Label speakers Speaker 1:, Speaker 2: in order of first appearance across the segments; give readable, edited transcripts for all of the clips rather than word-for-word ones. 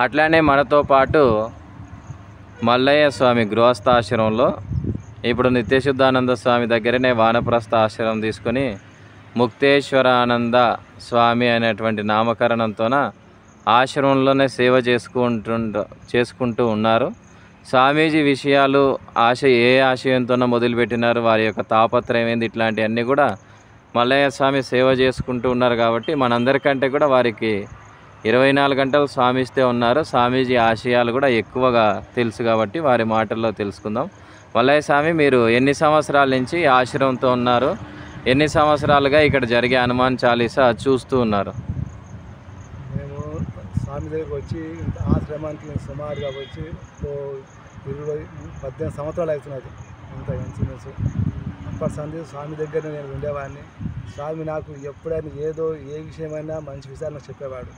Speaker 1: అట్లానే మనతో పాటు మల్లయ్య స్వామి గృహస్థాశ్రమంలో ఇప్పుడు నిత్యశుద్ధానంద స్వామి దగ్గరనే వానప్రస్థ ఆశ్రమం తీసుకొని ముక్తేశ్వరానంద స్వామి అనేటువంటి నామకరణంతోన ఆశ్రమంలోనే సేవ చేసుకుంటూ ఉన్నారు. స్వామీజీ విషయాలు ఏ ఆశయంతోనో మొదలుపెట్టినారు, వారి యొక్క తాపత్రయం ఏంది, ఇట్లాంటివన్నీ కూడా మల్లయ్య స్వామి సేవ చేసుకుంటూ ఉన్నారు. కాబట్టి మనందరికంటే కూడా వారికి 24 గంటలు స్వామిస్తే ఉన్నారు. స్వామీజీ ఆశయాలు కూడా ఎక్కువగా తెలుసు కాబట్టి వారి మాటల్లో తెలుసుకుందాం. మల్లయ్య స్వామి, మీరు ఎన్ని సంవత్సరాల నుంచి ఆశ్రమంతో ఉన్నారు? ఎన్ని సంవత్సరాలుగా ఇక్కడ జరిగే హనుమాన్ చాలీసా చూస్తూ ఉన్నారు?
Speaker 2: మేము స్వామి దగ్గరికి వచ్చి ఆశ్రమానికి సుమారుగా వచ్చి 18 సంవత్సరాలు అవుతున్నది. ఇంత ఇన్సూరెన్స్ అప్పటి సంది స్వామి దగ్గర నేను ఉండేవాడిని. స్వామి నాకు ఎప్పుడైనా ఏ విషయమైనా మంచి విషయాలు నాకు చెప్పేవాడు.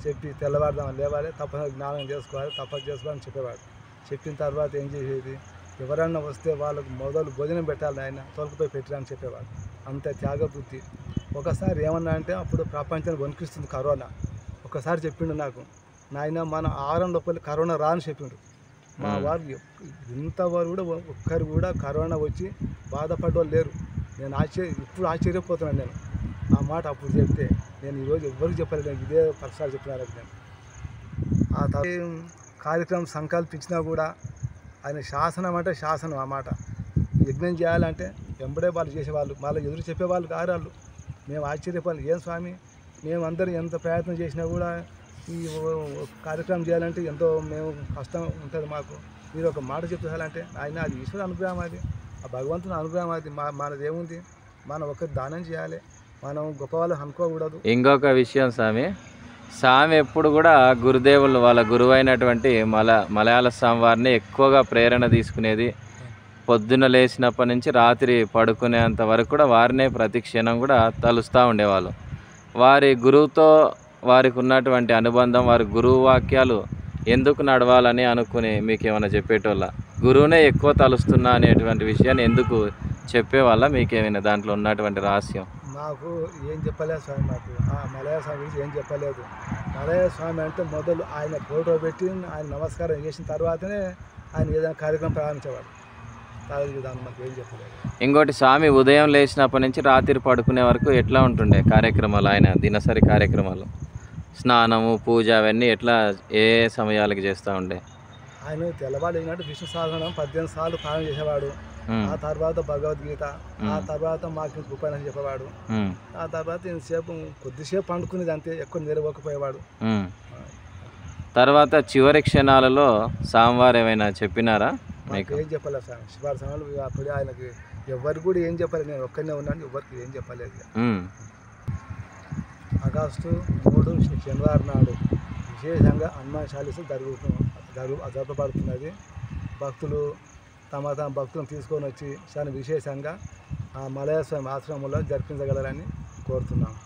Speaker 2: చెప్పి తెల్లవారుదామని లేవాలి, తప్పని జ్ఞానం చేసుకోవాలి, తప్పని చేసుకోవాలని చెప్పేవాడు. చెప్పిన తర్వాత ఏం చేసేది, ఎవరన్నా వస్తే వాళ్ళకు మొదలు భోజనం పెట్టాలి, ఆయన తొలగిపోయి పెట్టాలని చెప్పేవాడు. అంత త్యాగబుద్ధి. ఒకసారి ఏమన్నా అంటే అప్పుడు ప్రపంచాన్ని వణికిస్తుంది కరోనా. ఒకసారి చెప్పిండు నాకు, నాయన మన ఆహారం లోపల కరోనా రాని చెప్పిండు. మా వారు ఇంతవరకు కూడా ఒక్కరు కూడా కరోనా వచ్చి బాధపడ్డోళ్ళు లేరు. నేను ఇప్పుడు ఆశ్చర్యపోతున్నాను. నేను ఆ మాట అప్పుడు చెప్తే నేను ఈరోజు ఎవరికి చెప్పలేదు. నేను ఇదే పక్షాలు చెప్పినారు. నేను ఆ కార్యక్రమం సంకల్పించినా కూడా ఆయన శాసనం అంటే శాసనం. ఆ మాట యజ్ఞం చేయాలంటే ఎంబడే వాళ్ళు చేసేవాళ్ళు, మళ్ళీ ఎదురు చెప్పేవాళ్ళు కారు వాళ్ళు. మేము ఆశ్చర్యపోవాలి, ఏం స్వామి మేమందరం ఎంత ప్రయత్నం చేసినా కూడా ఈ కార్యక్రమం చేయాలంటే ఎంతో మేము కష్టం ఉంటుంది మాకు. మీరు ఒక మాట చెప్పాలంటే ఆయన అది ఈశ్వర అనుగ్రహం, అది ఆ భగవంతుని అనుగ్రహం. అది మనది ఏముంది, మనం ఒక దానం చేయాలి, మనం గొప్ప వాళ్ళు అనుకోకూడదు.
Speaker 1: ఇంకొక విషయం స్వామి ఎప్పుడు కూడా గురుదేవులు వాళ్ళ గురువు అయినటువంటి మలయాళ స్వామి వారిని ఎక్కువగా ప్రేరణ తీసుకునేది. పొద్దున్న లేచినప్పటి నుంచి రాత్రి పడుకునేంత వరకు కూడా వారినే ప్రతి క్షణం కూడా తలుస్తూ ఉండేవాళ్ళు. వారి గురువుతో వారికి ఉన్నటువంటి అనుబంధం, వారి గురువు వాక్యాలు ఎందుకు నడవాలని అనుకుని మీకు ఏమైనా చెప్పేటోళ్ళ, గురువునే ఎక్కువ తలుస్తున్నా అనేటువంటి విషయాన్ని ఎందుకు చెప్పేవాళ్ళ, మీకేమైనా దాంట్లో ఉన్నటువంటి రహస్యం?
Speaker 2: నాకు ఏం చెప్పలేదు స్వామి, నాకు మలయ స్వామి గురించి ఏం చెప్పలేదు. మలయ స్వామి అంటే మొదలు ఆయన ఫోటో పెట్టి ఆయన నమస్కారం చేసిన తర్వాతనే ఆయన ఏదైనా కార్యక్రమం ప్రారంభించేవాడు. దాన్ని మాకు ఏం చెప్పలేదు.
Speaker 1: ఇంకోటి, స్వామి ఉదయం లేచినప్పటి నుంచి రాత్రి పడుకునే వరకు ఎట్లా ఉంటుండే కార్యక్రమాలు, ఆయన దినసరి కార్యక్రమాలు, స్నానము, పూజ అవన్నీ ఎట్లా ఏ సమయాలకి చేస్తూ ఉండే?
Speaker 2: ఆయన తెల్లవాడు అయినట్టు విష్ణు సహస్రనామం 18 సార్లు పాలన చేసేవాడు. ఆ తర్వాత భగవద్గీత, ఆ తర్వాత మాకు ఉపన్యాసం చెప్పేవాడు. ఆ తర్వాత కొద్దిసేపు పండుకునేది, అంతే, ఎక్కువ నిలవకపోయేవాడు.
Speaker 1: తర్వాత చివరి క్షణాలలో స్వామివారు ఏమైనా చెప్పినారా?
Speaker 2: నాకు ఏం చెప్పలేదు స్వామి. శివారి సమయంలో అప్పుడే ఆయనకి ఎవరికి కూడా ఏం చెప్పలేదు. నేను ఒక్కనే ఉన్నాను, ఎవరికి ఏం చెప్పలేదు. ఆగస్టు 3 శనివారం నాడు విశేషంగా హనుమాన్ చాలీసా జరపబడుతున్నది. భక్తులు తమ భక్తులను తీసుకొని వచ్చి చాలా విశేషంగా ఆ మలయ స్వామి ఆశ్రమంలో జరిపించగలరని కోరుతున్నాము.